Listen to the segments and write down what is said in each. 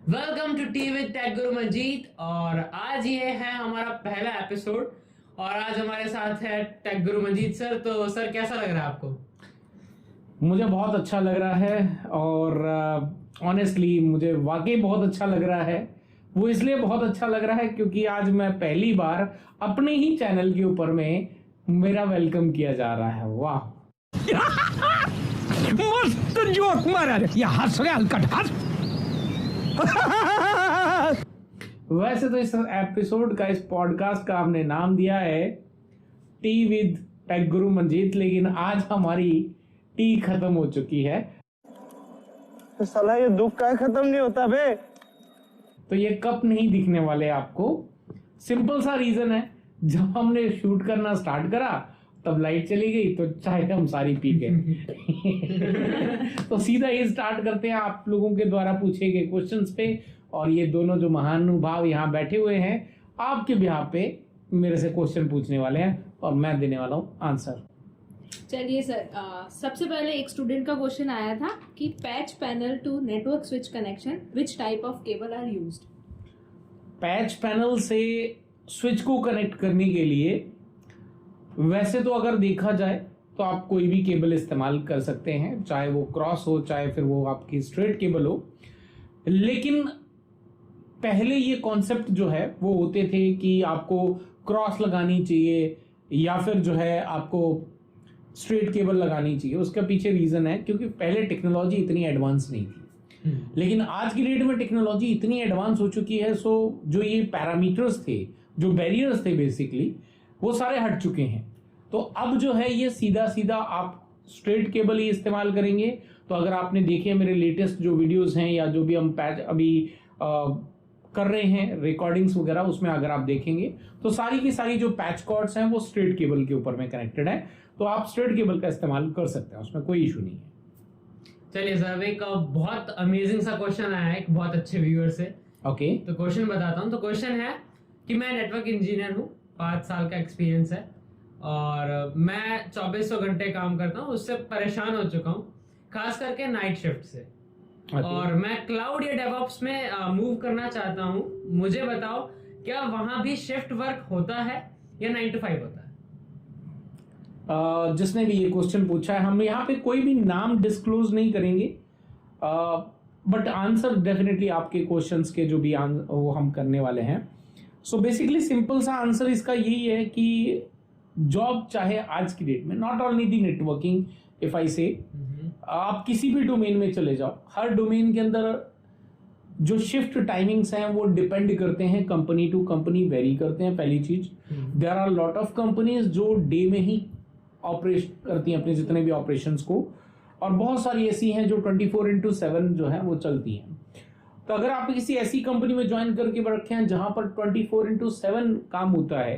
Welcome to tea with tech guru Manjeet. और आज ये है हमारा पहला एपिसोड और आज हमारे साथ है टेक गुरु मंजीत सर। तो सर कैसा लग रहा है आपको? मुझे बहुत अच्छा लग रहा है और ऑनेस्टली मुझे वाकई बहुत अच्छा लग रहा है। वो इसलिए बहुत अच्छा लग रहा है क्योंकि आज मैं पहली बार अपने ही चैनल के ऊपर में मेरा वेलकम किया जा रहा है। वाह मस्त जोक मारा रे, ये हंस रहे हल्का हंस। वैसे तो इस एपिसोड का, इस पॉडकास्ट का हमने नाम दिया है T with tech guru Manjeet, लेकिन आज हमारी टी खत्म हो चुकी है। साला ये दुख का खत्म नहीं होता बे। तो ये कप नहीं दिखने वाले आपको। सिंपल सा रीजन है, जब हमने शूट करना स्टार्ट करा तब लाइट चली गई तो चाय हम सारी पी गए। तो सीधा ये स्टार्ट करते हैं आप लोगों के द्वारा पूछे गए क्वेश्चंस पे। और ये दोनों जो महानुभाव यहाँ बैठे हुए हैं आपके बिहार पे मेरे से क्वेश्चन पूछने वाले हैं और मैं देने वाला हूँ आंसर। चलिए सर, सबसे पहले एक स्टूडेंट का क्वेश्चन आया था कि patch panel to network switch connection which type of cable are used. Patch panel से स्विच को कनेक्ट करने के लिए वैसे तो अगर देखा जाए तो आप कोई भी केबल इस्तेमाल कर सकते हैं, चाहे वो क्रॉस हो चाहे फिर वो आपकी स्ट्रेट केबल हो। लेकिन पहले ये कॉन्सेप्ट जो है वो होते थे कि आपको क्रॉस लगानी चाहिए या फिर जो है आपको स्ट्रेट केबल लगानी चाहिए। उसका पीछे रीजन है क्योंकि पहले टेक्नोलॉजी इतनी एडवांस नहीं थी। लेकिन आज की डेट में टेक्नोलॉजी इतनी एडवांस हो चुकी है, सो जो ये पैरामीटर्स थे, जो बैरियर्स थे बेसिकली, वो सारे हट चुके हैं। तो अब जो है ये सीधा सीधा आप स्ट्रेट केबल ही इस्तेमाल करेंगे। तो अगर आपने देखे मेरे लेटेस्ट जो वीडियोस हैं या जो भी हम पैच अभी कर रहे हैं रिकॉर्डिंग्स वगैरह, उसमें अगर आप देखेंगे तो सारी की सारी जो पैच कॉर्ड्स हैं वो स्ट्रेट केबल के ऊपर में कनेक्टेड है। तो आप स्ट्रेट केबल का इस्तेमाल कर सकते हैं, उसमें कोई इशू नहीं है। चलिए सर, एक बहुत अमेजिंग सा क्वेश्चन आया है एक बहुत अच्छे व्यूअर से। ओके तो क्वेश्चन बताता हूँ। तो क्वेश्चन है कि मैं नेटवर्क इंजीनियर हूँ, 5 साल का एक्सपीरियंस है और मैं 2400 घंटे काम करता हूँ। उससे परेशान हो चुका हूँ, खास करके नाइट शिफ्ट से। और मैं क्लाउड या डेवऑप्स में मूव करना चाहता हूँ। मुझे बताओ, क्या वहां भी शिफ्ट वर्क होता है या 9 to 5 होता है? जिसने भी ये क्वेश्चन पूछा है, हम यहाँ पे कोई भी नाम डिस्क्लोज नहीं करेंगे, बट आंसर डेफिनेटली आपके क्वेश्चंस के जो भी वो हम करने वाले हैं। सो बेसिकली सिंपल सा आंसर इसका यही है कि जॉब चाहे आज की डेट में, not only the networking, if I से, आप किसी भी डोमेन में चले जाओ, हर डोमेन के अंदर जो शिफ्ट टाइमिंग्स हैं वो डिपेंड करते हैं, कंपनी टू कंपनी वेरी करते हैं। पहली चीज, there are lot of companies जो डे में ही ऑपरेट करती हैं अपने जितने भी ऑपरेशंस को, और बहुत सारी ऐसी हैं जो 24/7 जो है वो चलती हैं। तो अगर आप किसी ऐसी कंपनी में ज्वाइन करके रखे हैं जहां पर 24/7 काम होता है,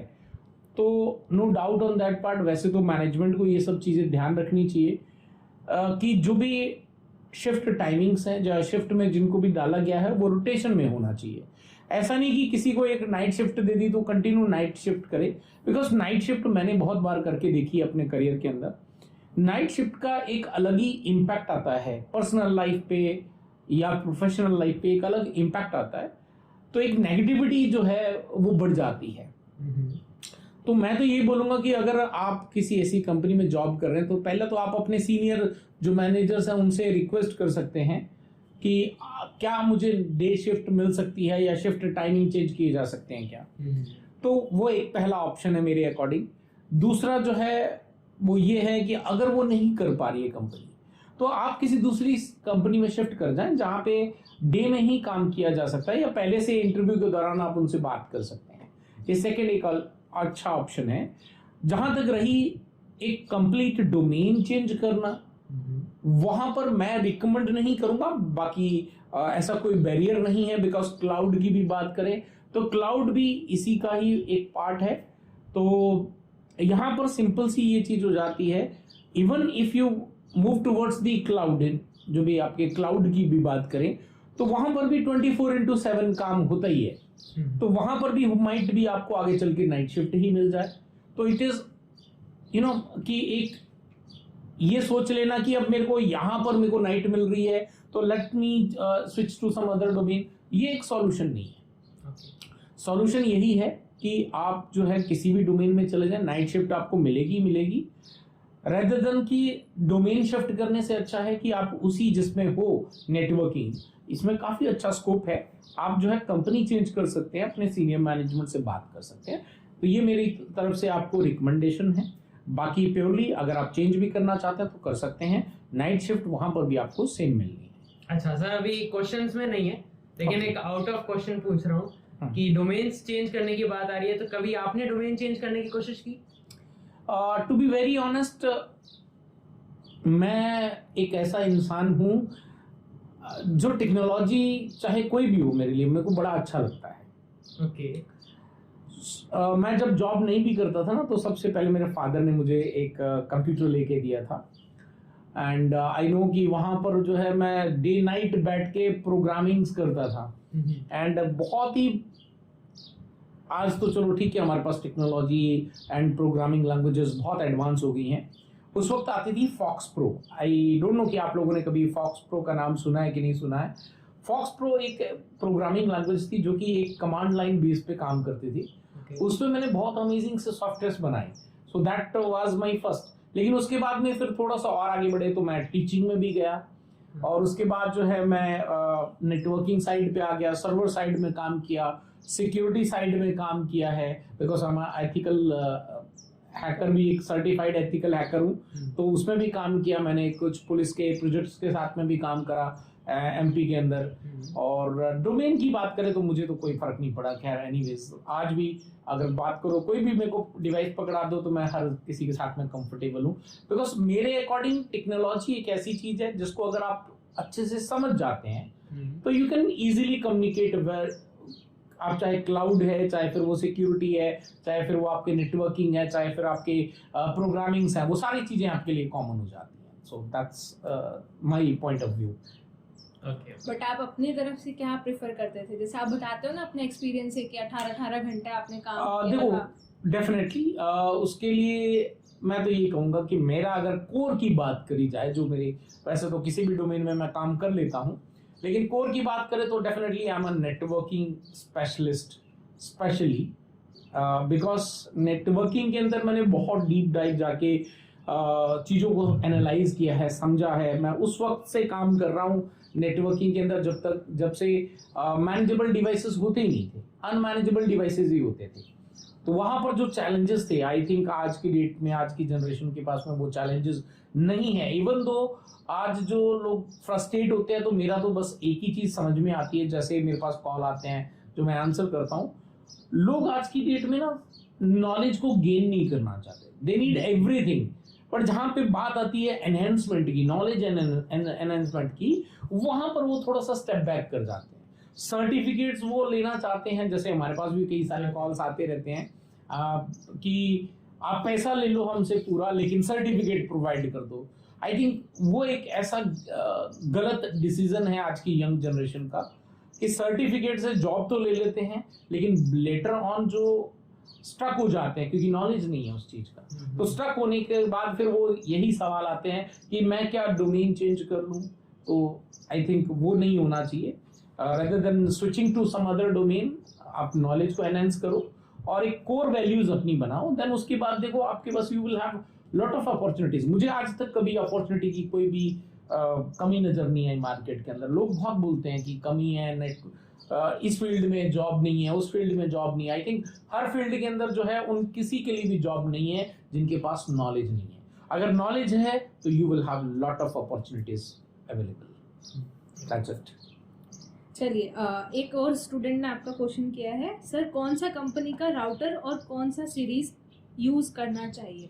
तो no doubt on that part, वैसे तो मैनेजमेंट को ये सब चीजें ध्यान रखनी चाहिए कि जो भी शिफ्ट टाइमिंग्स हैं, जो शिफ्ट में जिनको भी डाला गया है वो रोटेशन में होना चाहिए। ऐसा नहीं कि किसी को एक नाइट शिफ्ट दे दी तो कंटिन्यू नाइट शिफ्ट करे, बिकॉज नाइट शिफ्ट मैंने बहुत बार करके देखी है अपने करियर के अंदर। नाइट शिफ्ट का एक अलग ही इम्पैक्ट आता है पर्सनल लाइफ पे या प्रोफेशनल लाइफ पे, एक अलग इम्पैक्ट आता है। तो एक नेगेटिविटी जो है वो बढ़ जाती है। तो मैं तो यही बोलूंगा कि अगर आप किसी ऐसी कंपनी में जॉब कर रहे हैं तो पहले तो आप अपने सीनियर जो मैनेजर्स हैं उनसे रिक्वेस्ट कर सकते हैं कि क्या मुझे डे शिफ्ट मिल सकती है या शिफ्ट टाइमिंग चेंज किए जा सकते हैं क्या। तो वो एक पहला ऑप्शन है मेरे अकॉर्डिंग। दूसरा जो है वो ये है कि अगर वो नहीं कर पा रही है कंपनी, तो आप किसी दूसरी कंपनी में शिफ्ट कर जाएं जहां पे डे में ही काम किया जा सकता है, या पहले से इंटरव्यू के दौरान आप उनसे बात कर सकते हैं। ये सेकेंड एक अच्छा ऑप्शन है। जहां तक रही एक कंप्लीट डोमेन चेंज करना, वहां पर मैं रिकमेंड नहीं करूंगा। बाकी ऐसा कोई बैरियर नहीं है, बिकॉज क्लाउड की भी बात करें तो क्लाउड भी इसी का ही एक पार्ट है। तो यहां पर सिंपल सी ये चीज हो जाती है, even if you move towards the cloud, जो भी आपके क्लाउड की भी बात करें तो वहां पर भी 24/7 काम होता ही है। तो वहां पर भी माइट भी आपको आगे चल के नाइट शिफ्ट ही मिल जाए। तो इट इज कि एक ये सोच लेना कि अब मेरे को यहां पर मेरे को नाइट मिल रही है तो let me switch to some other domain, ये एक सॉल्यूशन नहीं है। Okay. सॉल्यूशन यही है कि आप जो है किसी भी डोमेन में चले जाएं, नाइट शिफ्ट आपको मिलेगी रेदर देन कि डोमेन शिफ्ट करने से अच्छा है कि आप उसी जिसमें हो नेटवर्किंग, इसमें काफ़ी अच्छा स्कोप है। आप जो है कंपनी चेंज कर सकते हैं, अपने सीनियर मैनेजमेंट से बात कर सकते हैं। तो ये मेरी तरफ से आपको रिकमेंडेशन है। बाकी प्योरली अगर आप चेंज भी करना चाहते हैं तो कर सकते हैं, नाइट शिफ्ट वहाँ पर भी आपको सेम मिलनी है। अच्छा सर, अभी क्वेश्चंस में नहीं है, लेकिन Okay. एक आउट ऑफ क्वेश्चन पूछ रहा हूँ कि डोमेन्स चेंज करने की बात आ रही है, तो कभी आपने डोमेन चेंज करने की कोशिश की? टू बी वेरी ऑनेस्ट, मैं एक ऐसा इंसान हूँ जो टेक्नोलॉजी चाहे कोई भी हो मेरे लिए, मेरे को बड़ा अच्छा लगता है। ओके। मैं जब जॉब नहीं भी करता था ना, तो सबसे पहले मेरे फादर ने मुझे एक कंप्यूटर लेके दिया था। एंड आई नो कि वहाँ पर जो है मैं डे नाइट बैठ के प्रोग्रामिंग्स करता था। एंड बहुत ही, आज तो चलो ठीक है हमारे पास टेक्नोलॉजी एंड प्रोग्रामिंग लैंग्वेजेस बहुत एडवांस हो गई हैं। उस वक्त आती थी FoxPro. I don't know कि आप लोगों ने कभी फॉक्स प्रो का नाम सुना है कि नहीं सुना है। फॉक्स प्रो एक प्रोग्रामिंग लैंग्वेज थी जो कि एक कमांड लाइन बेस पे काम करती थी। उसमें मैंने बहुत अमेजिंग से सॉफ्टवेयर बनाए। So that was my first. लेकिन उसके बाद में फिर थोड़ा सा और आगे बढ़े तो मैं टीचिंग में भी गया, और उसके बाद जो है मैं नेटवर्किंग साइड पे आ गया, सर्वर साइड में काम किया, सिक्योरिटी साइड में काम किया है, बिकॉज हम एथिकल हैकर भी, एक सर्टिफाइड एथिकल हैकर हूँ, तो उसमें भी काम किया मैंने। कुछ पुलिस के प्रोजेक्ट्स के साथ में भी काम करा एमपी के अंदर। और डोमेन की बात करें तो मुझे तो कोई फर्क नहीं पड़ा। खैर एनीवेज, आज भी अगर बात करो, कोई भी मेरे को डिवाइस पकड़ा दो तो मैं हर किसी के साथ में कंफर्टेबल हूँ, बिकॉज मेरे अकॉर्डिंग टेक्नोलॉजी एक ऐसी चीज है जिसको अगर आप अच्छे से समझ जाते हैं तो you can easily communicate where. आप चाहे क्लाउड है, चाहे फिर वो सिक्योरिटी है, चाहे फिर वो आपके नेटवर्किंग है, चाहे फिर आपके प्रोग्रामिंग्स है, वो सारी चीजें आपके लिए कॉमन हो जाती हैं। So that's my point of view. Okay. But आप अपनी तरफ से क्या प्रेफर करते थे? जैसे आप बताते हो ना अपने एक्सपीरियंस से कि 18 घंटे आपने काम किया देखो, था। डेफिनेटली उसके लिए मैं तो ये कहूँगा कि मेरा अगर कोर की बात करी जाए, जो मेरे, वैसे तो किसी भी डोमेन में मैं काम कर लेता हूँ, लेकिन कोर की बात करें तो definitely I am a networking specialist, specially because networking के अंदर मैंने बहुत डीप डाइव जाके चीज़ों को एनालाइज किया है, समझा है। मैं उस वक्त से काम कर रहा हूँ नेटवर्किंग के अंदर जब से मैनेजेबल डिवाइसेस होते ही नहीं थे, अनमैनेजेबल डिवाइसेस ही होते थे। तो वहाँ पर जो चैलेंजेस थे, आई थिंक आज की डेट में, आज की जनरेशन के पास में वो चैलेंजेस नहीं है। इवन दो आज जो लोग फ्रस्ट्रेट होते हैं, तो मेरा तो बस एक ही चीज़ समझ में आती है, जैसे मेरे पास कॉल आते हैं जो मैं आंसर करता हूँ, लोग आज की डेट में ना नॉलेज को गेन नहीं करना चाहते, दे नीड एवरीथिंग। पर जहाँ पे बात आती है एनहेंसमेंट की, नॉलेज एनहेंसमेंट की, वहाँ पर वो थोड़ा सा स्टेप बैक कर जाते हैं। सर्टिफिकेट्स वो लेना चाहते हैं, जैसे हमारे पास भी कई सारे कॉल्स आते रहते हैं कि आप पैसा ले लो हमसे पूरा, लेकिन सर्टिफिकेट प्रोवाइड कर दो। आई थिंक वो एक ऐसा गलत डिसीजन है आज की यंग जनरेशन का कि सर्टिफिकेट से जॉब तो ले लेते हैं, लेकिन लेटर ऑन जो स्टक हो जाते हैं, क्योंकि नॉलेज नहीं है उस चीज का। तो स्टक होने के बाद फिर वो यही सवाल आते हैं कि मैं क्या डोमेन चेंज कर लूं। तो आई थिंक वो नहीं होना चाहिए। Rather than switching to some other domain, आप नॉलेज को एनहेंस करो और एक कोर वैल्यूज अपनी बनाओ। देन उसके बाद देखो आपके पास you will have lot of opportunities. मुझे आज तक कभी अपॉर्चुनिटी की कोई भी कमी नजर नहीं आई मार्केट के अंदर। लोग बहुत बोलते हैं कि कमी है, इस फील्ड में जॉब नहीं है, उस फील्ड में जॉब नहीं है। आई थिंक हर फील्ड के अंदर जो है उन किसी के लिए भी जॉब नहीं है जिनके पास नॉलेज नहीं है। अगर नॉलेज है तो you will have lot of opportunities available. That's it. चलिए, एक और स्टूडेंट ने आपका क्वेश्चन किया है, सर कौन सा कंपनी का राउटर और कौन सा सीरीज यूज करना चाहिए?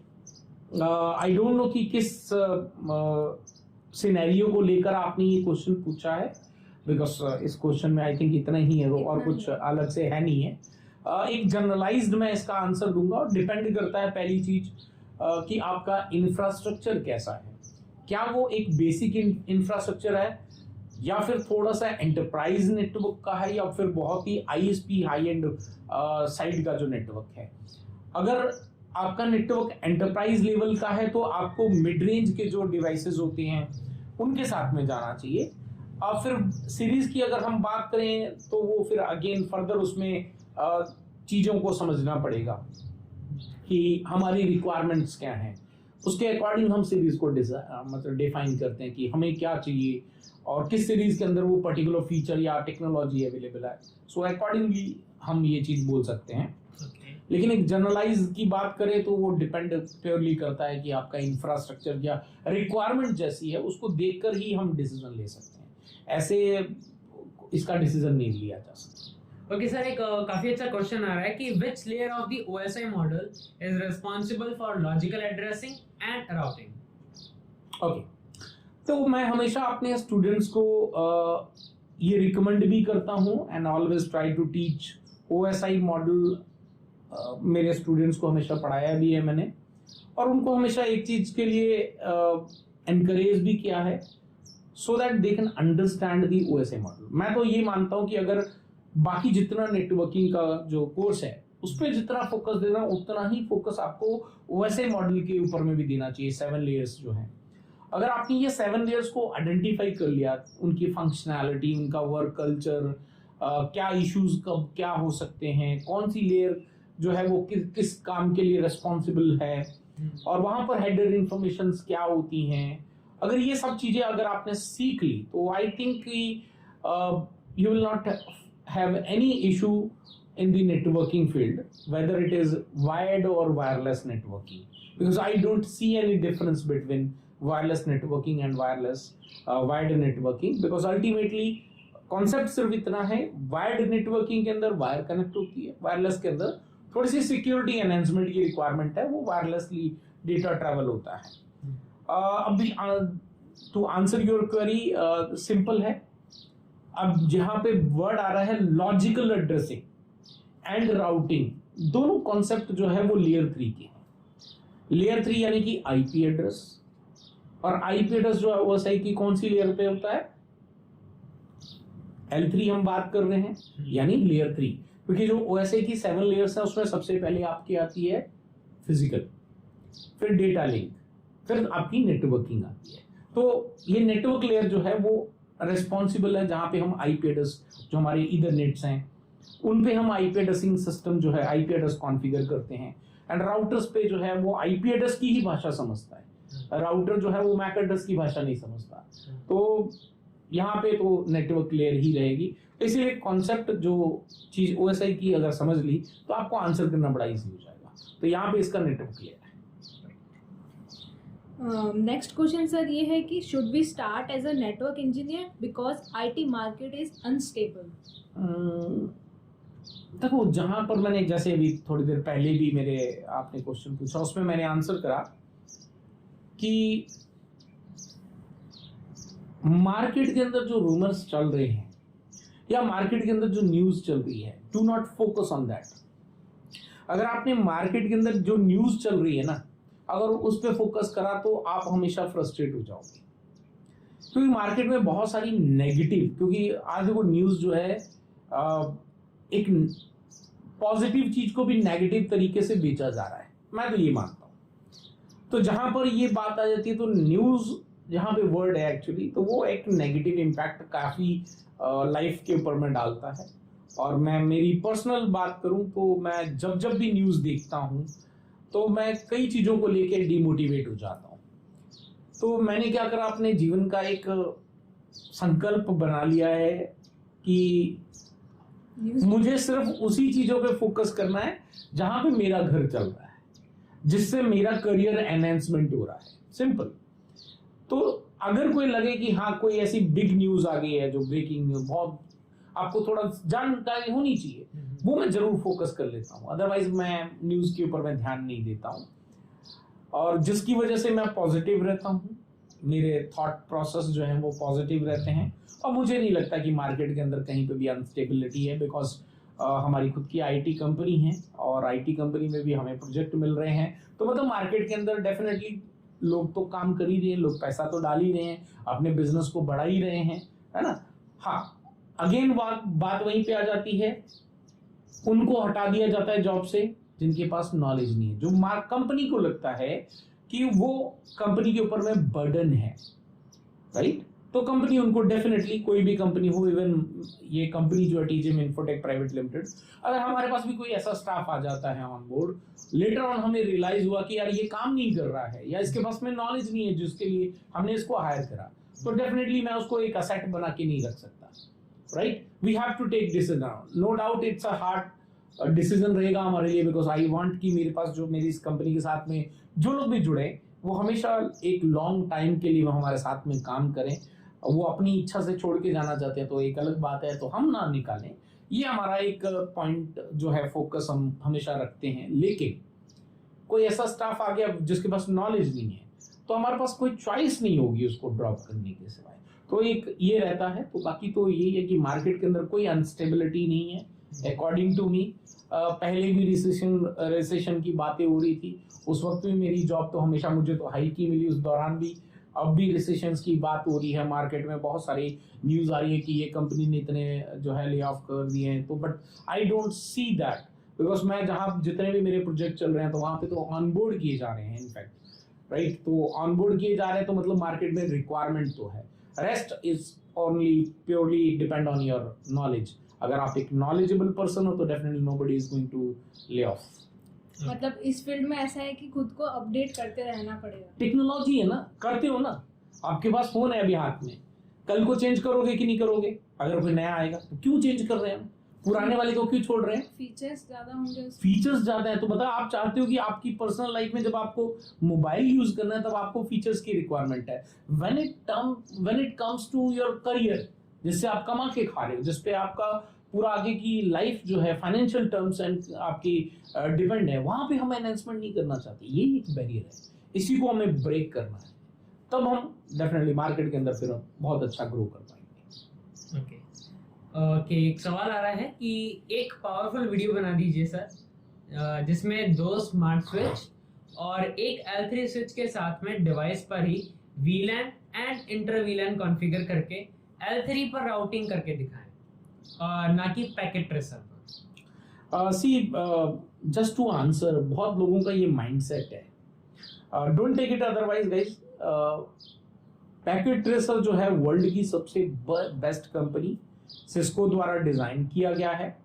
आई डोंट नो कि किस सिनेरियो को लेकर आपने ये क्वेश्चन पूछा है, बिकॉज इस क्वेश्चन में आई थिंक इतना ही है, और कुछ अलग से है नहीं है। एक जनरलाइज्ड मैं इसका आंसर दूंगा, और डिपेंड करता है पहली चीज कि आपका इंफ्रास्ट्रक्चर कैसा है। क्या वो एक बेसिक इंफ्रास्ट्रक्चर है, या फिर थोड़ा सा एंटरप्राइज नेटवर्क का है, या फिर बहुत ही आईएसपी हाई एंड साइड का जो नेटवर्क है। अगर आपका नेटवर्क एंटरप्राइज लेवल का है तो आपको मिड रेंज के जो डिवाइसेस होते हैं उनके साथ में जाना चाहिए। अब फिर सीरीज की अगर हम बात करें तो वो फिर अगेन फर्दर उसमें चीज़ों को समझना पड़ेगा कि हमारी रिक्वायरमेंट्स क्या हैं, उसके अकॉर्डिंग हम सीरीज को मतलब डिफाइन करते हैं कि हमें क्या चाहिए और किस सीरीज के अंदर वो पर्टिकुलर फीचर या टेक्नोलॉजी अवेलेबल है। सो अकॉर्डिंगली हम ये चीज़ बोल सकते हैं। लेकिन एक जनरलाइज की बात करें तो वो डिपेंड प्योरली करता है कि आपका इंफ्रास्ट्रक्चर या रिक्वायरमेंट जैसी है, उसको देखकर ही हम डिसीजन ले सकते हैं, ऐसे इसका डिसीजन नहीं लिया जा सकता। ओके सर, एक काफी अच्छा क्वेश्चन आ रहा है कि which layer of the OSI model is responsible for logical addressing and routing. Okay, तो मैं हमेशा अपने स्टूडेंट्स को ये रिकमेंड भी करता हूँ and always try to teach OSI model. मेरे स्टूडेंट्स को हमेशा पढ़ाया भी है मैंने, और उनको हमेशा एक चीज के लिए एनकरेज भी किया है, so that they can understand the OSI model. मैं तो ये मानता हूँ कि अगर बाकी जितना नेटवर्किंग का जो कोर्स है उस पर जितना फोकस देना, उतना ही फोकस आपको OSI मॉडल के ऊपर में भी देना चाहिए। 7 लेयर्स जो हैं, अगर आपने ये 7 लेयर्स को आइडेंटिफाई कर लिया, उनकी फंक्शनैलिटी, उनका वर्क कल्चर, क्या इश्यूज कब क्या हो सकते हैं, कौन सी लेयर जो है वो किस काम के लिए रिस्पॉन्सिबल है, और वहां पर हेडर इंफॉर्मेशन क्या होती हैं, अगर ये सब चीजें अगर आपने सीख ली तो I think you will not have any issue in the networking field, whether it is wired or wireless networking, because I don't see any difference between wireless networking and wireless wired networking, because ultimately concept सिर्फ इतना है, wired networking के अंदर wire connect होती है, wireless के अंदर थोड़ी सी सिक्योरिटी एनहांसमेंट की रिक्वायरमेंट है, वो वायरलेसली डेटा ट्रैवल होता है। अभी to answer your query simple है। अब जहां पे वर्ड आ रहा है लॉजिकल एड्रेसिंग एंड राउटिंग, दोनों कॉन्सेप्ट जो है वो लेयर 3 के हैं। लेयर 3 यानी कि आईपी एड्रेस, और आईपी एड्रेस जो है OSI की कौन सी लेयर पे होता है? L3 हम बात कर रहे हैं, यानी लेयर 3, क्योंकि जो OSI की 7 लेयर्स है उसमें सबसे पहले आपकी आती है फिजिकल, फिर डेटा लिंक, फिर आपकी नेटवर्किंग आती है। तो ये नेटवर्क लेयर जो है वो रिस्पॉन्सिबल है जहां पे हम आईपी एड्रेस, जो हमारे ईथरनेट्स हैं उन पे हम आईपी एड्रेसिंग सिस्टम जो है आईपी एड्रेस कॉन्फ़िगर करते हैं, एंड राउटर्स पे जो है वो आईपी एड्रेस की ही भाषा समझता है, राउटर जो है वो मैक एड्रेस की भाषा नहीं समझता। तो यहाँ पे तो नेटवर्क लेयर ही रहेगी। इसीलिए कॉन्सेप्ट जो चीज OSI की अगर समझ ली तो आपको आंसर करना बड़ा इजी हो जाएगा। तो यहाँ पे इसका नेटवर्क लेयर है। नेक्स्ट क्वेश्चन सर ये है कि should we start as a network engineer because IT market is unstable. देखो, जहां पर मैंने जैसे अभी थोड़ी देर पहले भी मेरे आपने क्वेश्चन पूछा, उसमें मैंने आंसर करा कि मार्केट के अंदर जो रूमर्स चल रहे हैं या मार्केट के अंदर जो न्यूज चल रही है, do not focus on that. अगर आपने मार्केट के अंदर जो न्यूज चल रही है ना, अगर उस पर फोकस करा तो आप हमेशा फ्रस्ट्रेट हो जाओगे, क्योंकि मार्केट में बहुत सारी नेगेटिव, क्योंकि आज वो न्यूज जो है एक पॉजिटिव चीज को भी नेगेटिव तरीके से बेचा जा रहा है, मैं तो ये मानता हूं। तो जहां पर ये बात आ जाती है तो न्यूज जहां पे वर्ड है एक्चुअली, तो वो एक नेगेटिव इम्पैक्ट काफी लाइफ के ऊपर में डालता है। और मैं मेरी पर्सनल बात करूं तो मैं जब भी न्यूज देखता हूं तो मैं कई चीजों को लेके डिमोटिवेट हो जाता हूं। तो मैंने क्या करा, अपने जीवन का एक संकल्प बना लिया है कि मुझे सिर्फ उसी चीजों पे फोकस करना है जहां पे मेरा घर चल रहा है, जिससे मेरा करियर एनहांसमेंट हो रहा है, सिंपल। तो अगर कोई लगे कि हाँ कोई ऐसी बिग न्यूज आ गई है, जो ब्रेकिंग न्यूज, बहुत आपको थोड़ा जानकारी होनी चाहिए, वो मैं जरूर फोकस कर लेता हूँ, अदरवाइज मैं न्यूज के ऊपर मैं ध्यान नहीं देता हूँ। और जिसकी वजह से मैं पॉजिटिव रहता हूँ, मेरे थॉट प्रोसेस जो है वो पॉजिटिव रहते हैं, और मुझे नहीं लगता कि मार्केट के अंदर कहीं पे भी अनस्टेबिलिटी है, बिकॉज हमारी खुद की IT कंपनी है और IT कंपनी में भी हमें प्रोजेक्ट मिल रहे हैं। तो मतलब मार्केट के अंदर डेफिनेटली लोग तो काम कर ही रहे हैं, लोग पैसा तो डाल ही रहे हैं, अपने बिजनेस को बढ़ा ही रहे हैं, है ना। हाँ, अगेन बात वहीं पे आ जाती है, उनको हटा दिया जाता है जॉब से जिनके पास नॉलेज नहीं है, जो कंपनी को लगता है कि वो कंपनी के ऊपर में बर्डन है, राइट। तो कंपनी उनको डेफिनेटली, कोई भी कंपनी हो, इवन ये कंपनी जो है टीजीएम इन्फोटेक प्राइवेट लिमिटेड, अगर हमारे पास भी कोई ऐसा स्टाफ आ जाता है ऑन बोर्ड, लेटर ऑन हमें रियलाइज हुआ कि यार ये काम नहीं कर रहा है या इसके पास में नॉलेज नहीं है जिसके लिए हमने इसको हायर करा, तो डेफिनेटली मैं उसको एक असेट बना के नहीं रख सकता, right? We have to take decision, no doubt it's a hard decision रहेगा हमारे लिए, बिकॉज आई वांट कि मेरे पास जो मेरी इस कंपनी के साथ में जो लोग भी जुड़े वो हमेशा एक लॉन्ग टाइम के लिए वो हमारे साथ में काम करें। वो अपनी इच्छा से छोड़ के जाना चाहते हैं तो एक अलग बात है, तो हम ना निकालें, ये हमारा एक पॉइंट जो है, फोकस हम हमेशा रखते हैं। लेकिन कोई ऐसा स्टाफ आ गया जिसके पास नॉलेज नहीं है, तो हमारे पास कोई चॉइस नहीं होगी उसको ड्रॉप करने के सिवाय, तो एक ये रहता है। तो बाकी तो यही है कि मार्केट के अंदर कोई अनस्टेबिलिटी नहीं है अकॉर्डिंग टू मी। पहले भी रिसेशन की बातें हो रही थी, उस वक्त भी मेरी जॉब तो हमेशा मुझे तो हाई की मिली, उस दौरान भी। अब भी रिसेशंस की बात हो रही है, मार्केट में बहुत सारी न्यूज़ आ रही है कि ये कंपनी ने इतने जो है ले ऑफ कर दिए हैं, तो but I don't see that, because मैं जहाँ जितने भी मेरे प्रोजेक्ट चल रहे हैं तो वहाँ पे तो ऑनबोर्ड किए जा रहे हैं इनफैक्ट, राइट? तो ऑनबोर्ड किए जा रहे हैं तो मतलब मार्केट में रिक्वायरमेंट तो है, rest is only purely depend on your knowledge. अगर आप एक नॉलेजेबल पर्सन हो तो definitely nobody is going to lay off. मतलब इस फील्ड में ऐसा है कि खुद को अपडेट करते रहना पड़ेगा। टेक्नोलॉजी है ना, करते हो ना, आपके पास फोन है अभी हाथ में, कल को चेंज करोगे कि नहीं करोगे? अगर कोई नया आएगा तो क्यों चेंज कर रहे हैं, पुराने वाले को क्यों छोड़ रहे हैं? फीचर्स ज्यादा होंगे, फीचर्स ज्यादा है तो बता, आप चाहते हो कि आपकी पर्सनल लाइफ में जब आपको मोबाइल यूज करना है तब आपको फीचर्स की रिक्वायरमेंट है। When it comes to your career, जिससे आप कमा के खा रहे हो, जिसपे आपका पूरा आगे की लाइफ जो है फाइनेंशियल टर्म्स एंड आपकी डिपेंड है, वहां पे हम एनहांसमेंट नहीं करना चाहते। ये एक बैरियर है, इसी को हमें ब्रेक करना है, तब हम डेफिनेटली मार्केट के अंदर फिर हम बहुत अच्छा ग्रो कर पाएंगे। ओके, एक सवाल आ रहा है कि एक पावरफुल वीडियो बना दीजिए सर, जिसमें 2 स्मार्ट स्विच और एक L3 स्विच के साथ में डिवाइस पर ही VLAN and inter VLAN configure करके L3 पर राउटिंग करके दिखाएं, ना कि पैकेट ट्रेसर पर। जस्ट टू आंसर, बहुत लोगों का ये माइंडसेट है, don't take it otherwise guys. Packet tracer जो है वर्ल्ड की सबसे बेस्ट कंपनी सिस्को द्वारा डिजाइन किया गया है,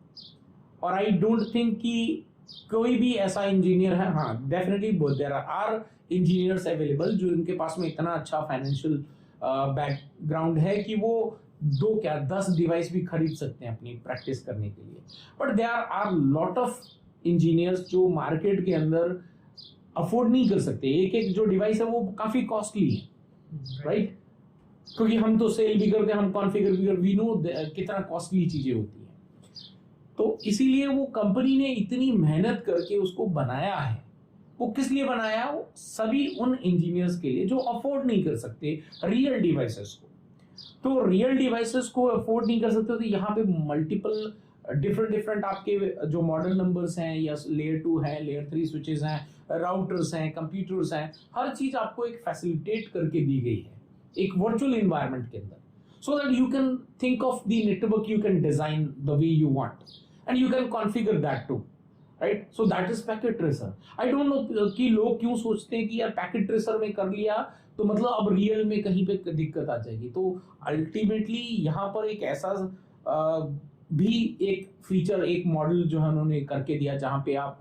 और आई डोंट थिंक कि कोई भी ऐसा इंजीनियर है, हाँ definitely there are engineers available जो इनके पास में इतना अच्छा फाइनेंशियल बैकग्राउंड है कि वो 10 डिवाइस भी खरीद सकते हैं अपनी प्रैक्टिस करने के लिए, but there are lot of engineers जो मार्केट के अंदर अफोर्ड नहीं कर सकते। एक जो डिवाइस है वो काफी कॉस्टली है, राइट? क्योंकि हम तो सेल भी करते हैं, हम कॉन्फ़िगर भी करते, वी नो कितना कॉस्टली चीजें होती हैं, तो इसीलिए वो कंपनी ने इतनी मेहनत करके उसको बनाया है। वो किस लिए बनाया? वो सभी उन इंजीनियर्स के लिए जो अफोर्ड नहीं कर सकते रियल डिवाइसेस को। तो रियल डिवाइसेस को अफोर्ड नहीं कर सकते तो यहाँ पे मल्टीपल डिफरेंट आपके जो मॉडल नंबर्स हैं, या लेयर 2 है, लेयर 3 स्विचेस हैं, राउटर्स हैं, कंप्यूटर्स हैं, हर चीज आपको एक फैसिलिटेट करके दी गई है एक वर्चुअल एनवायरनमेंट के अंदर, so that you can think of the network, you can design the way you want and you can configure that too, right? So that is packet tracer. I don't know कि लोग क्यों सोचते हैं कि यार packet tracer में कर लिया तो मतलब अब रियल में कहीं पे दिक्कत आ जाएगी। तो अल्टीमेटली यहाँ पर एक ऐसा भी एक फीचर, एक मॉडल जो है उन्होंने करके दिया जहाँ पे आप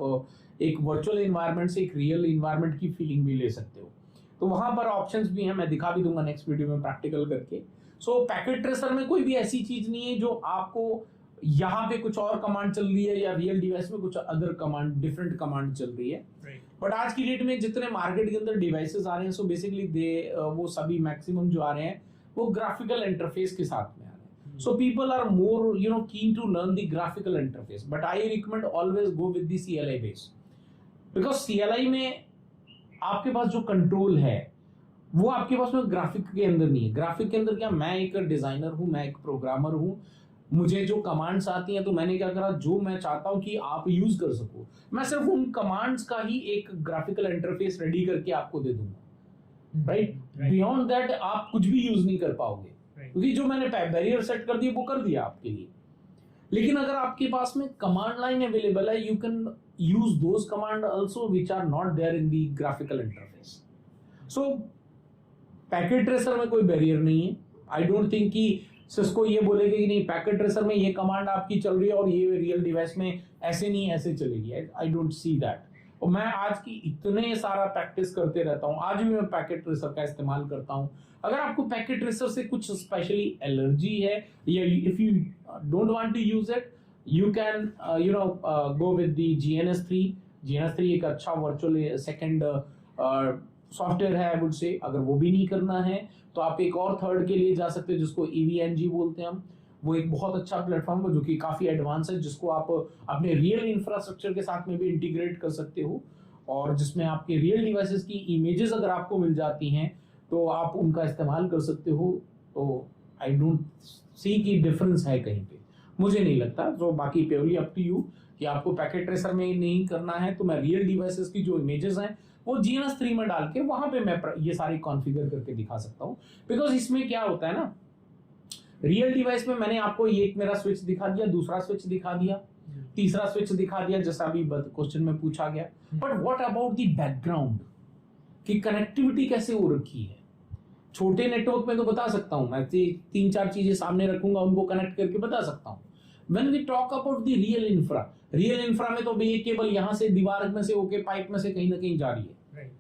एक वर्चुअल एनवायरनमेंट से एक रियल एनवायरनमेंट की फीलिंग भी ले सकते हो। तो वहाँ पर ऑप्शंस भी हैं, मैं दिखा भी दूंगा नेक्स्ट वीडियो में प्रैक्टिकल करके। सो पैकेट ट्रेसर में कोई भी ऐसी चीज नहीं है जो आपको यहाँ पे कुछ और कमांड चल रही है या रियल डिवाइस में कुछ अदर कमांड, डिफरेंट कमांड चल रही है। बट आज की डेट में जितने मार्केट के अंदर डिवाइसेस आ रहे हैं, सो बेसिकली वो सभी मैक्सिमम जो आ रहे हैं वो ग्राफिकल इंटरफेस के साथ में आ रहे हैं। So people are more keen to learn the graphical interface, but I recommend always go with the CLI base, because CLI में आपके पास जो कंट्रोल है वो आपके पास में ग्राफिक के अंदर नहीं है। ग्राफिक के अंदर क्या, मैं एक डिजाइनर हूं, मैं एक प्रोग्रामर हूं, मुझे जो कमांड्स आती हैं तो मैंने क्या करा, जो मैं चाहता हूं कि आप यूज कर सको, मैं सिर्फ उन कमांड्स का ही एक ग्राफिकल इंटरफेस रेडी करके आपको दे दूंगा, राइट? बियॉन्ड दैट आप कुछ भी यूज नहीं कर पाओगे, क्योंकि जो मैंने बैरियर सेट कर दिया वो कर दिया आपके लिए। लेकिन अगर आपके पास में कमांड लाइन अवेलेबल है, you can use those command also which are not there in the graphical interface. So packet tracer में कोई बैरियर नहीं है। आई डोंट थिंक कि सिस्को ये बोलेगा कि नहीं पैकेट ट्रेसर में ये कमांड आपकी चल रही है और ये रियल डिवाइस में ऐसे नहीं ऐसे चलेगी। I don't see that. और मैं आज की इतने सारा प्रैक्टिस करते रहता हूँ, आज भी मैं पैकेट ट्रेसर का इस्तेमाल करता हूँ। अगर आपको पैकेट ट्रेसर से कुछ स्पेशली एलर्जी है या if you don't want to use it, you can go with the GNS3। GNS3 एक अच्छा वर्चुअल सेकंड सॉफ्टवेयर है आई वुड से। अगर वो भी नहीं करना है तो आप एक और थर्ड के लिए जा सकते हैं जिसको EVNG बोलते हैं हम। वो एक बहुत अच्छा प्लेटफॉर्म है जो कि काफ़ी एडवांस है, जिसको आप अपने रियल इंफ्रास्ट्रक्चर के साथ में भी इंटीग्रेट कर सकते हो और जिसमें आपके रियल डिवाइसेस की इमेजेस अगर आपको मिल जाती हैं तो आप उनका इस्तेमाल कर सकते हो। तो आई डोंट सी कि डिफरेंस है कहीं पे, मुझे नहीं लगता। तो बाकी प्योरली अप टू यू कि आपको पैकेट ट्रेसर में नहीं करना है तो मैं रियल डिवाइसेस की जो इमेजेस हैं वो GNS3 में डाल के वहां पे मैं ये सारी कॉन्फ़िगर करके दिखा सकता हूँ। बिकॉज इसमें क्या होता है ना, रियल डिवाइस में मैंने आपको ये एक मेरा स्विच दिखा दिया, दूसरा स्विच दिखा दिया, तीसरा स्विच दिखा दिया जैसा अभी क्वेश्चन में पूछा गया। But what about the background की कनेक्टिविटी कैसे हो रखी है। छोटे नेटवर्क में तो बता सकता हूं मैं, 3-4 चीजें सामने रखूंगा उनको कनेक्ट करके बता सकता हूं। When we talk about the real infra में तो भाई ये केबल यहां से दीवार में से होके पाइप में से कहीं ना कहीं जा रही है,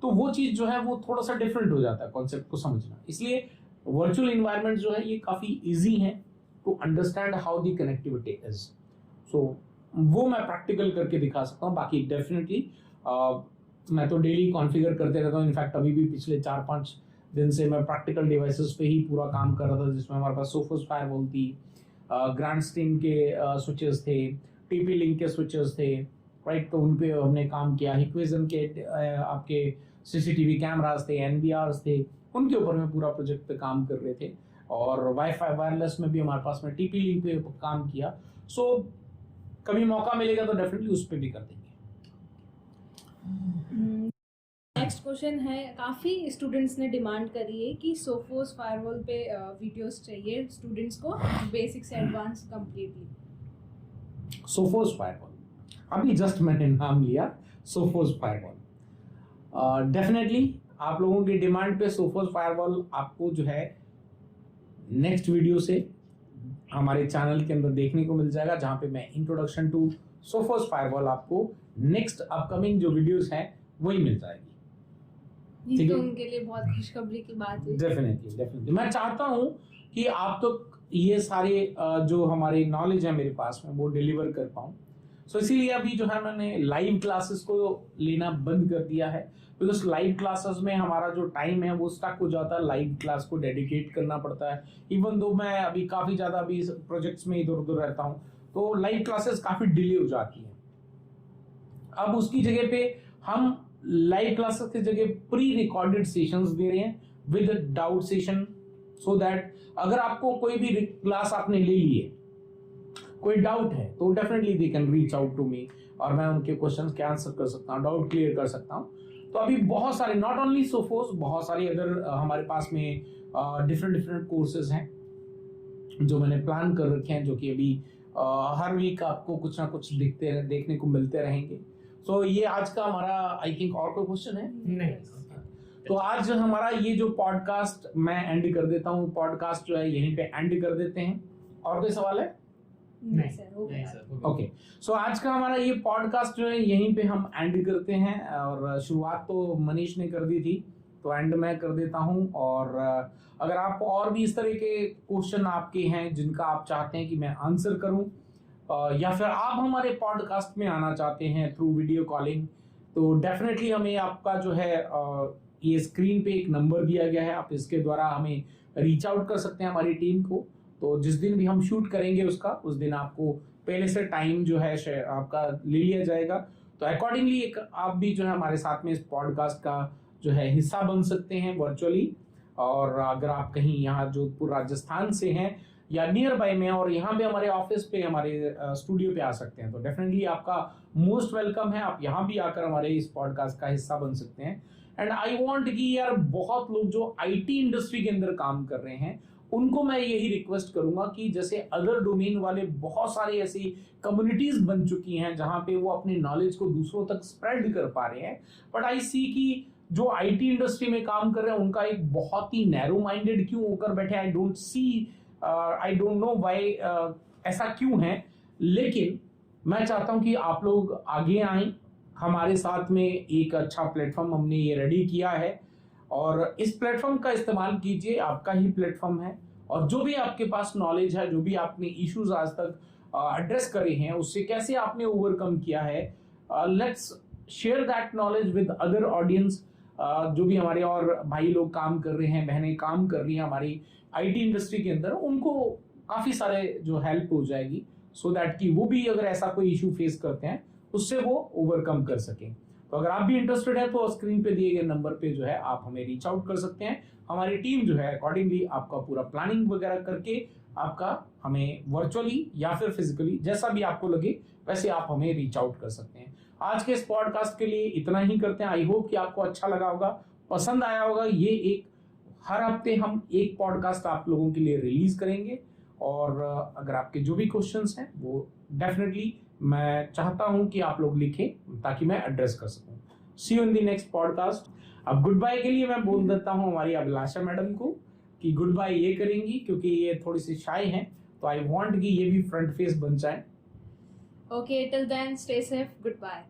तो वो चीज जो है वो थोड़ा सा डिफरेंट हो जाता है कॉन्सेप्ट को समझना। इसलिए वर्चुअल इन्वायरमेंट जो है ये काफी इजी है to understand how the connectivity is. So वो मैं प्रैक्टिकल करके दिखा सकता हूँ। बाकी डेफिनेटली मैं तो डेली कॉन्फ़िगर करते रहता हूँ। इनफैक्ट अभी भी पिछले 4-5 दिन से मैं प्रैक्टिकल डिवाइसेस पे ही पूरा काम कर रहा था, जिसमें हमारे पास सोफोस फायरवॉल थी, ग्रैंडस्ट्रीम के स्विचेस थे, TP लिंक के स्विचेस थे, राइट। तो उन पे हमने काम किया। हिक्विजन के आपके CCTV कैमरास थे, NVRs थे, उनके ऊपर में पूरा प्रोजेक्ट पे काम कर रहे थे। और वाईफाई वायरलेस में भी हमारे पास में TP लिंक पे काम किया। सो कभी मौका मिलेगा तो डेफिनेटली उस पे भी कर देंगे। नेक्स्ट क्वेश्चन है, काफ़ी स्टूडेंट्स ने डिमांड करी है कि सोफोस फायरवॉल पे वीडियोस चाहिए स्टूडेंट्स को, बेसिक से एडवांस कंप्लीटली। सोफोस फायरवॉल अभी जस्ट मैंने नाम लिया, सोफोस फायरवॉल। डेफिनेटली आप लोगों की डिमांड पे सोफोस फायरवॉल आपको जो है नेक्स्ट वीडियो से हमारे चैनल के अंदर देखने को मिल जाएगा, जहां पे मैं इंट्रोडक्शन टू सोफोस फायरवॉल आपको नेक्स्ट अपकमिंग जो वीडियोस हैं वही मिल जाएगी। ये तो उनके लिए बहुत खुशखबरी की बात है। डेफिनेटली मैं चाहता हूं कि आप तो ये सारे जो हमारे नॉलेज है मेरे पास में वो डिलीवर कर पाऊं। सो इसीलिए अभी जो है मैंने लाइव क्लासेस को लेना बंद कर दिया है, बिकॉज लाइव क्लासेस में हमारा जो टाइम है वो स्टक हो जाता है। लाइव क्लास को डेडिकेट करना पड़ता है। इवन दो मैं अभी काफ़ी ज़्यादा अभी प्रोजेक्ट्स में इधर उधर रहता हूँ तो लाइव क्लासेस काफ़ी डिले हो जाती हैं। अब उसकी जगह पे हम लाइव क्लासेस की जगह प्री रिकॉर्डेड सेशंस दे रहे हैं with doubt session, so that अगर आपको कोई भी क्लास आपने ले ली है, कोई डाउट है तो definitely they can reach out to me और मैं उनके क्वेश्चंस के आंसर कर सकता हूँ, डाउट क्लियर कर सकता हूँ। तो अभी बहुत सारे नॉट ओनली सोफोस, बहुत सारे अदर हमारे पास में डिफरेंट कोर्सेज हैं जो मैंने प्लान कर रखे हैं, जो कि अभी हर वीक आपको कुछ ना कुछ देखने को मिलते रहेंगे। सो ये आज का हमारा आई थिंक और कोई क्वेश्चन है नहीं। तो आज हमारा ये जो पॉडकास्ट मैं एंड कर देता हूँ, पॉडकास्ट जो है यहीं पे एंड कर देते हैं। और कोई सवाल है? नहीं सर, हो गया। ओके, सो आज का हमारा ये पॉडकास्ट जो है यहीं पे हम एंड करते हैं। और शुरुआत तो मनीष ने कर दी थी तो एंड मैं कर देता हूँ। और अगर आप और भी इस तरह के क्वेश्चन आपके हैं जिनका आप चाहते हैं कि मैं आंसर करूँ, या फिर आप हमारे पॉडकास्ट में आना चाहते हैं थ्रू वीडियो कॉलिंग, तो डेफिनेटली हमें आपका जो है ये स्क्रीन पे एक नंबर दिया गया है, आप इसके द्वारा हमें रीच आउट कर सकते हैं हमारी टीम को। तो जिस दिन भी हम शूट करेंगे उस दिन आपको पहले से टाइम जो है आपका ले लिया जाएगा। तो अकॉर्डिंगली एक आप भी जो है हमारे साथ में इस पॉडकास्ट का जो है हिस्सा बन सकते हैं वर्चुअली। और अगर आप कहीं यहाँ जोधपुर राजस्थान से हैं या नियर बाय में और यहाँ पे हमारे ऑफिस पे हमारे स्टूडियो पे आ सकते हैं तो डेफिनेटली आपका मोस्ट वेलकम है। आप यहाँ भी आकर हमारे इस पॉडकास्ट का हिस्सा बन सकते हैं। एंड आई वांट कि यार बहुत लोग जो आईटी इंडस्ट्री के अंदर काम कर रहे हैं उनको मैं यही रिक्वेस्ट करूंगा कि जैसे अदर डोमेन वाले बहुत सारी ऐसी कम्युनिटीज बन चुकी हैं जहां पे वो अपने नॉलेज को दूसरों तक स्प्रेड कर पा रहे हैं, बट आई सी कि जो आईटी इंडस्ट्री में काम कर रहे हैं उनका एक बहुत ही नैरो माइंडेड क्यों होकर बैठे, आई डोंट नो व्हाई ऐसा क्यों है, लेकिन मैं चाहता हूं कि आप लोग आगे आएं हमारे साथ में। एक अच्छा प्लेटफॉर्म हमने ये रेडी किया है और इस प्लेटफॉर्म का इस्तेमाल कीजिए, आपका ही प्लेटफॉर्म है। और जो भी आपके पास नॉलेज है, जो भी आपने इश्यूज आज तक एड्रेस करे हैं, उससे कैसे आपने ओवरकम किया है, let's share that knowledge with other audience. जो भी हमारे और भाई लोग काम कर रहे हैं, बहनें काम कर रही हैं हमारी आईटी इंडस्ट्री के अंदर, उनको काफी सारे जो हेल्प हो जाएगी, सो दैट कि वो भी अगर ऐसा कोई इशू फेस करते हैं उससे वो ओवरकम कर सकें। तो अगर आप भी इंटरेस्टेड है तो स्क्रीन पे दिए गए नंबर पे जो है आप हमें रीच आउट कर सकते हैं। हमारी टीम जो है अकॉर्डिंगली आपका पूरा प्लानिंग वगैरह करके आपका हमें वर्चुअली या फिर फिजिकली जैसा भी आपको लगे वैसे आप हमें रीच आउट कर सकते हैं। आज के इस पॉडकास्ट के लिए इतना ही करते हैं। आई होप कि आपको अच्छा लगा होगा, पसंद आया होगा। ये एक हर हफ्ते हम एक पॉडकास्ट आप लोगों के लिए रिलीज करेंगे और अगर आपके जो भी क्वेश्चंस हैं वो डेफिनेटली मैं चाहता हूं कि आप लोग लिखें ताकि मैं एड्रेस कर सकूं। See you in the next podcast. अब गुड बाय के लिए मैं बोल देता हूं हमारी अभिलाषा मैडम को कि गुड बाय ये करेंगी, क्योंकि ये थोड़ी सी शाय हैं, तो आई वांट कि ये भी फ्रंट फेस बन जाए। Okay, till then, stay safe. Goodbye.